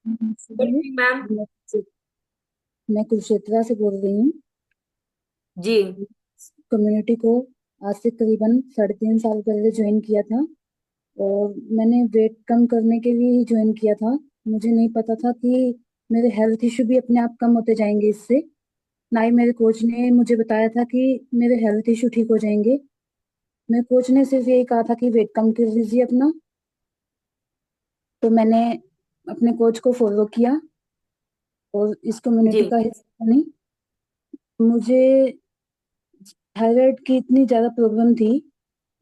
Good सुनिए, evening ma'am. मैं कुरुक्षेत्रा से बोल रही हूँ। जी। कम्युनिटी को आज से करीबन 3.5 साल पहले ज्वाइन किया था। और मैंने वेट कम करने के लिए ही ज्वाइन किया था। मुझे नहीं पता था कि मेरे हेल्थ इशू भी अपने आप कम होते जाएंगे इससे। ना ही मेरे कोच ने मुझे बताया था कि मेरे हेल्थ इशू ठीक हो जाएंगे। मेरे कोच ने सिर्फ यही कहा था कि वेट कम कर लीजिए अपना। तो मैंने अपने कोच को फॉलो किया और इस जी। कम्युनिटी का हिस्सा बनी। मुझे थायराइड की इतनी ज्यादा प्रॉब्लम थी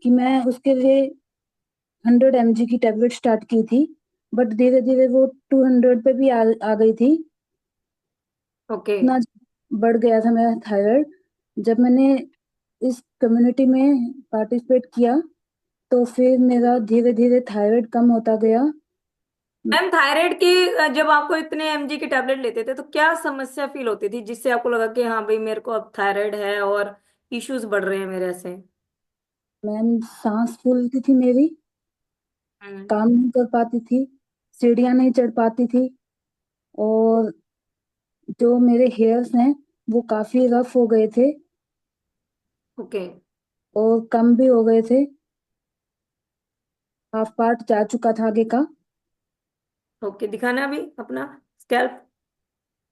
कि मैं उसके लिए 100 mg की टेबलेट स्टार्ट की थी। बट धीरे धीरे वो 200 पे भी आ गई थी। ओके इतना बढ़ गया था मेरा थायराइड। जब मैंने इस कम्युनिटी में पार्टिसिपेट किया तो फिर मेरा धीरे धीरे थायराइड कम होता गया। मैम, थायराइड की जब आपको इतने एमजी की टेबलेट लेते थे तो क्या समस्या फील होती थी जिससे आपको लगा कि हाँ भाई मेरे को अब थायराइड है और इश्यूज बढ़ रहे हैं मेरे से? मैम, सांस फूलती थी मेरी, हम्म। काम नहीं कर पाती थी, सीढ़ियाँ नहीं चढ़ पाती थी। और जो मेरे हेयर्स हैं वो काफी रफ हो गए थे ओके। और कम भी हो गए थे। हाफ पार्ट जा चुका था आगे का। ओके, दिखाना अभी अपना स्कैल्प।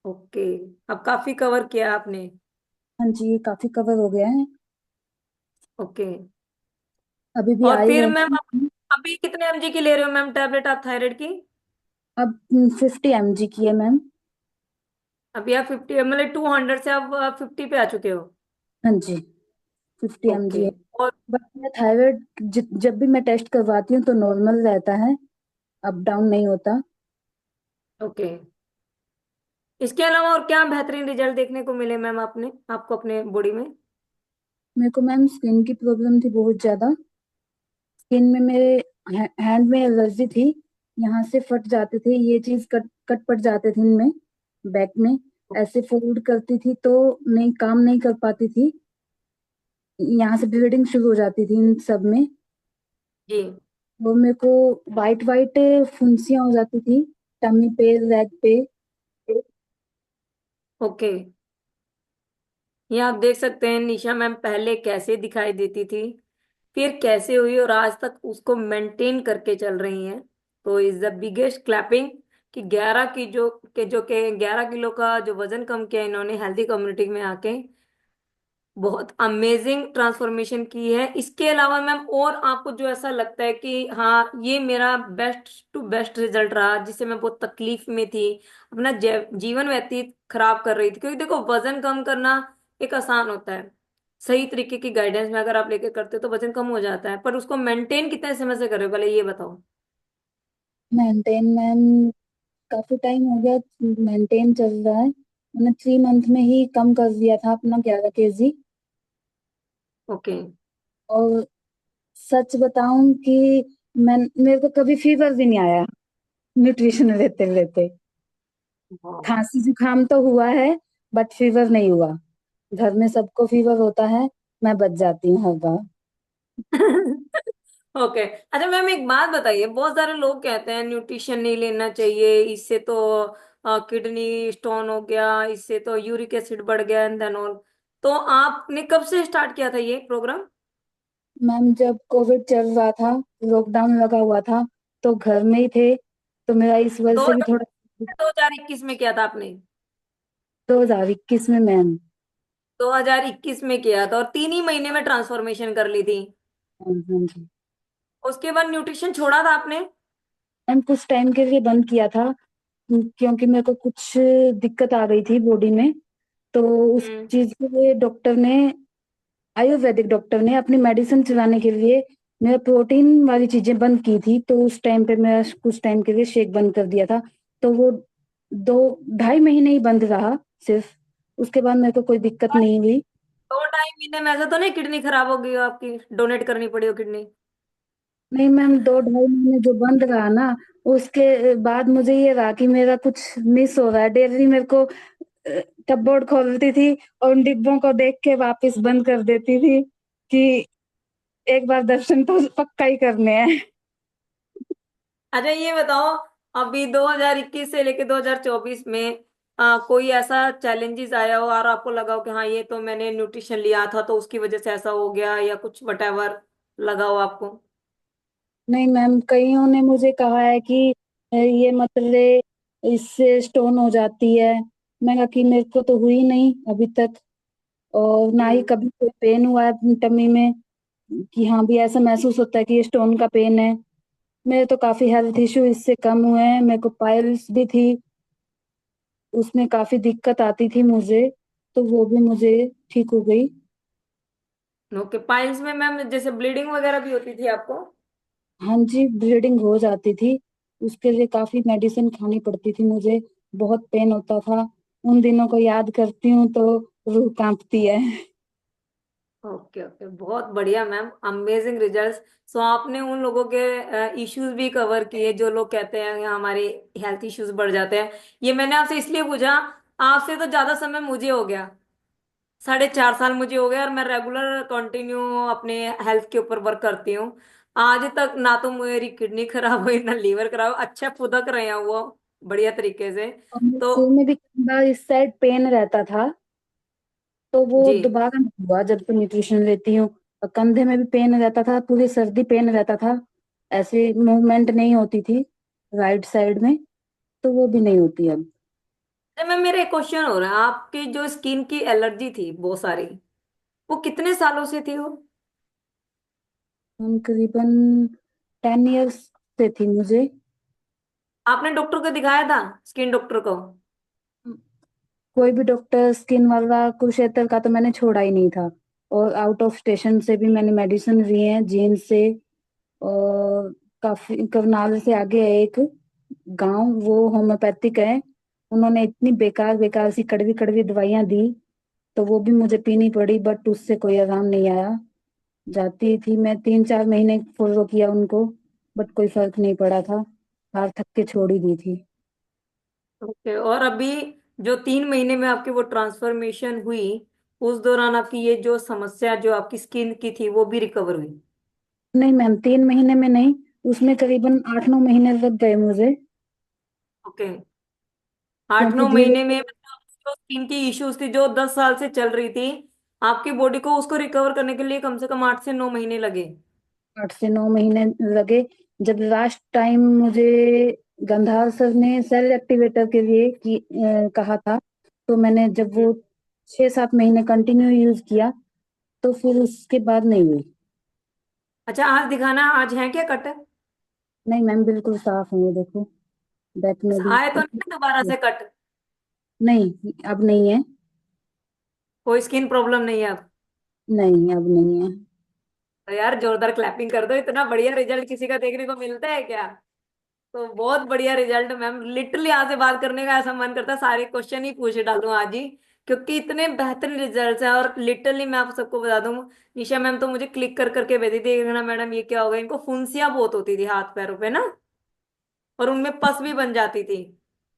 ओके। अब काफी कवर किया आपने। हाँ जी, ये काफी कवर हो गया है। ओके। अभी भी और आई फिर है। मैम आप अभी कितने एमजी की ले रहे हो मैम टेबलेट आप थायराइड की? अब 50 mg की है मैम। अभी आप 50 मतलब 200 से आप 50 पे आ चुके हो? हाँ जी, 50 mg ओके। है। और बट मैं थायराइड जब भी मैं टेस्ट करवाती हूँ तो नॉर्मल रहता है, अप डाउन नहीं होता। ओके, इसके अलावा और क्या बेहतरीन रिजल्ट देखने को मिले मैम आपने आपको अपने बॉडी में? मेरे को मैम स्किन की प्रॉब्लम थी बहुत ज्यादा। स्किन में मेरे हैंड में एलर्जी थी। यहाँ से फट जाते थे, ये चीज कट कट पट जाते थे इनमें, बैक में। ऐसे फोल्ड करती थी तो नहीं, काम नहीं कर पाती थी। यहाँ से ब्लीडिंग शुरू हो जाती थी इन सब में। जी। वो मेरे को वाइट वाइट फुंसियां हो जाती थी, टमी पे, लेग पे। ओके, ये आप देख सकते हैं निशा मैम पहले कैसे दिखाई देती थी, फिर कैसे हुई और आज तक उसको मेंटेन करके चल रही हैं। तो इज द बिगेस्ट क्लैपिंग कि 11 की जो के 11 किलो का जो वजन कम किया इन्होंने हेल्थी कम्युनिटी में आके, बहुत अमेजिंग ट्रांसफॉर्मेशन की है। इसके अलावा मैम और आपको जो ऐसा लगता है कि हाँ ये मेरा बेस्ट टू बेस्ट रिजल्ट रहा, जिससे मैं बहुत तकलीफ में थी, अपना जीवन व्यतीत खराब कर रही थी? क्योंकि देखो वजन कम करना एक आसान होता है, सही तरीके की गाइडेंस में अगर आप लेके करते हो तो वजन कम हो जाता है, पर उसको मेंटेन कितने समय से कर रहे हो पहले ये बताओ। मेंटेन मैम, काफी टाइम हो गया। मेंटेन चल रहा है। मैंने 3 मंथ में ही कम कर दिया था अपना 11 kg। ओके। और सच बताऊं कि मेरे को कभी फीवर भी नहीं आया न्यूट्रिशन लेते लेते। खांसी जुकाम तो हुआ है बट फीवर नहीं हुआ। घर में सबको फीवर होता है, मैं बच जाती हूँ हर बार। ओके। अच्छा मैम एक बात बताइए, बहुत सारे लोग कहते हैं न्यूट्रिशन नहीं लेना चाहिए, इससे तो किडनी स्टोन हो गया, इससे तो यूरिक एसिड बढ़ गया एंड देन ऑल। तो आपने कब से स्टार्ट किया था ये प्रोग्राम? मैम, जब कोविड चल रहा था, लॉकडाउन लगा हुआ था, तो घर में ही थे, तो मेरा इस वजह दो से भी थोड़ा। 2021 में किया था आपने? 2021 में मैम। 2021 में किया था और 3 ही महीने में ट्रांसफॉर्मेशन कर ली थी? हाँ हाँ जी। उसके बाद न्यूट्रिशन छोड़ा था आपने? मैम, कुछ टाइम के लिए बंद किया था क्योंकि मेरे को कुछ दिक्कत आ गई थी बॉडी में। तो उस हम्म। चीज के लिए डॉक्टर ने, आयुर्वेदिक डॉक्टर ने अपनी मेडिसिन चलाने के लिए मेरा प्रोटीन वाली चीजें बंद की थी। तो उस टाइम पे मैं कुछ टाइम के लिए शेक बंद कर दिया था। तो वो 2 2.5 महीने ही बंद रहा सिर्फ। उसके बाद मेरे को कोई दिक्कत नहीं हुई। 2 ढाई महीने में ऐसा तो नहीं किडनी खराब हो गई हो आपकी, डोनेट करनी पड़ी हो किडनी? नहीं मैम, 2 2.5 महीने जो बंद रहा ना, उसके बाद मुझे ये रहा कि मेरा कुछ मिस हो रहा है। डेली मेरे को कपबोर्ड खोलती थी और उन डिब्बों को देख के वापस बंद कर देती थी कि एक बार दर्शन तो पक्का ही करने हैं। अच्छा ये बताओ, अभी 2021 से लेके 2024 में कोई ऐसा चैलेंजेस आया हो और आपको लगा हो कि हाँ ये तो मैंने न्यूट्रिशन लिया था तो उसकी वजह से ऐसा हो गया, या कुछ वटेवर लगा हो आपको? नहीं मैम, कईयों ने मुझे कहा है कि ये मत ले, इससे स्टोन हो जाती है। मैं कहा कि मेरे को तो हुई नहीं अभी तक, और ना ही हम्म। कभी कोई पेन हुआ है टमी में कि हाँ भी ऐसा महसूस होता है कि ये स्टोन का पेन है। मेरे तो काफी हेल्थ इश्यू इससे कम हुए हैं। मेरे को पाइल्स भी थी, उसमें काफी दिक्कत आती थी मुझे, तो वो भी मुझे ठीक हो गई। ओके, पाइल्स में मैम जैसे ब्लीडिंग वगैरह भी होती थी आपको? हाँ जी, ब्लीडिंग हो जाती थी। उसके लिए काफी मेडिसिन खानी पड़ती थी मुझे, बहुत पेन होता था। उन दिनों को याद करती हूँ तो रूह कांपती है। ओके ओके, बहुत बढ़िया मैम, अमेजिंग रिजल्ट्स। सो आपने उन लोगों के इश्यूज भी कवर किए जो लोग कहते हैं कि हमारे हेल्थ इश्यूज बढ़ जाते हैं। ये मैंने आपसे इसलिए पूछा, आपसे तो ज्यादा समय मुझे हो गया, 4.5 साल मुझे हो गया, और मैं रेगुलर कंटिन्यू अपने हेल्थ के ऊपर वर्क करती हूँ। आज तक ना तो मेरी किडनी खराब हुई ना लीवर खराब, अच्छा फुदक रहे हैं वो बढ़िया तरीके से। और मेरे तो सिर में भी कई बार इस साइड पेन रहता था, तो वो जी। दोबारा नहीं हुआ जब से न्यूट्रिशन लेती हूँ। और कंधे में भी पेन रहता था, पूरी सर्दी पेन रहता था, ऐसे मूवमेंट नहीं होती थी राइट साइड में, तो वो भी नहीं होती अब। अच्छा मैम, मेरा एक क्वेश्चन हो रहा है, आपकी जो स्किन की एलर्जी थी बहुत सारी, वो कितने सालों से थी वो? हम करीबन 10 इयर्स से थी मुझे। आपने डॉक्टर को दिखाया था, स्किन डॉक्टर को? कोई भी डॉक्टर स्किन वाला कुरुक्षेत्र का तो मैंने छोड़ा ही नहीं था। और आउट ऑफ स्टेशन से भी मैंने मेडिसिन ली है, जींद से। और काफी करनाल से आगे है एक गांव, वो होम्योपैथिक है। उन्होंने इतनी बेकार बेकार सी कड़वी कड़वी दवाइयां दी, तो वो भी मुझे पीनी पड़ी, बट उससे कोई आराम नहीं आया। जाती थी मैं, 3-4 महीने फॉलो किया उनको, बट कोई फर्क नहीं पड़ा था। हार थक के छोड़ ही दी थी। ओके, और अभी जो 3 महीने में आपकी वो ट्रांसफॉर्मेशन हुई, उस दौरान आपकी ये जो समस्या जो आपकी स्किन की थी वो भी रिकवर हुई? नहीं मैम, 3 महीने में नहीं, उसमें करीबन 8-9 महीने लग गए मुझे। ओके, आठ क्योंकि नौ धीरे महीने में धीरे मतलब जो स्किन की इश्यूज थी जो 10 साल से चल रही थी, आपकी बॉडी को उसको रिकवर करने के लिए कम से कम 8 से 9 महीने लगे? 8 से 9 महीने लगे। जब लास्ट टाइम मुझे गंधार सर ने सेल एक्टिवेटर के लिए कहा था, तो मैंने जब हम्म। वो 6-7 महीने कंटिन्यू यूज किया, तो फिर उसके बाद नहीं हुई। अच्छा, आज दिखाना, आज है क्या कट? नहीं मैम, बिल्कुल साफ है ये देखो, बैक में भी। आए तो नहीं ना दोबारा से कट? नहीं, अब नहीं है। कोई स्किन प्रॉब्लम नहीं है अब? नहीं, अब नहीं है। तो यार जोरदार क्लैपिंग कर दो, इतना बढ़िया रिजल्ट किसी का देखने को मिलता है क्या? तो बहुत बढ़िया रिजल्ट मैम, लिटरली आज से बात करने का ऐसा मन करता है सारे क्वेश्चन ही पूछ डालूं आज ही, क्योंकि इतने बेहतरीन रिजल्ट्स हैं। और लिटरली मैं आप सबको बता दूं, निशा मैम तो मुझे क्लिक कर करके भेजी थी, देखना मैडम ये क्या हो गया, इनको फुंसियां बहुत होती थी हाथ पैरों पे ना, और उनमें पस भी बन जाती थी।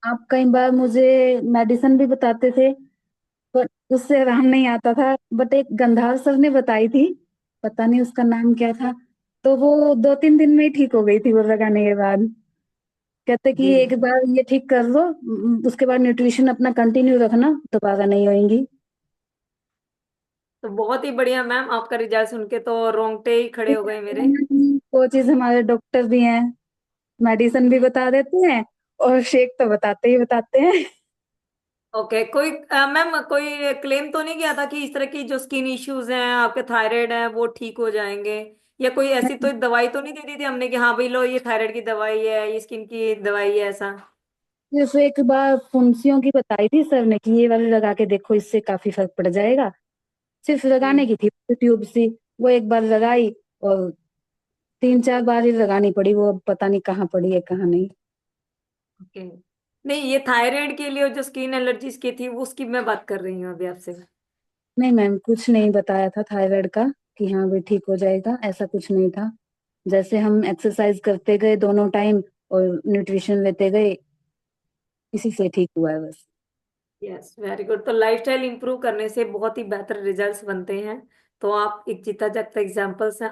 आप कई बार मुझे मेडिसिन भी बताते थे, पर उससे आराम नहीं आता था। बट एक गंधार सर ने बताई थी, पता नहीं उसका नाम क्या था, तो वो 2-3 दिन में ही ठीक हो गई थी वो लगाने के बाद। कहते कि जी। एक बार ये ठीक कर लो, उसके बाद न्यूट्रिशन अपना कंटिन्यू रखना, दोबारा नहीं होएंगी। तो बहुत ही बढ़िया मैम, आपका रिजल्ट सुन के तो रोंगटे ही खड़े हो गए मेरे। वो चीज हमारे डॉक्टर भी हैं, मेडिसिन भी बता देते हैं, और शेक तो बताते ही बताते हैं। ओके, कोई मैम कोई क्लेम तो नहीं किया था कि इस तरह की जो स्किन इश्यूज हैं आपके, थायराइड है, वो ठीक हो जाएंगे? या कोई ऐसी तो दवाई तो नहीं दे दी थी हमने कि हाँ भाई लो ये थायराइड की दवाई है, ये स्किन की दवाई है, ऐसा? जैसे एक बार फुंसियों की बताई थी सर ने कि ये वाली लगा के देखो, इससे काफी फर्क पड़ जाएगा। सिर्फ लगाने हम्म। की थी ट्यूब सी, वो एक बार लगाई, और 3-4 बार ही लगानी पड़ी, वो अब पता नहीं कहाँ पड़ी है कहाँ नहीं। ओके, नहीं ये थायराइड के लिए जो स्किन एलर्जीज की थी उसकी मैं बात कर रही हूँ अभी आपसे। नहीं मैम, कुछ नहीं बताया था थायराइड का कि हाँ भी ठीक हो जाएगा, ऐसा कुछ नहीं था। जैसे हम एक्सरसाइज करते गए दोनों टाइम, और न्यूट्रिशन लेते गए, इसी से ठीक हुआ है बस। Yes, very good. तो लाइफस्टाइल इंप्रूव करने से बहुत ही बेहतर रिजल्ट्स बनते हैं। तो आप एक जीता जागता एग्जाम्पल्स हैं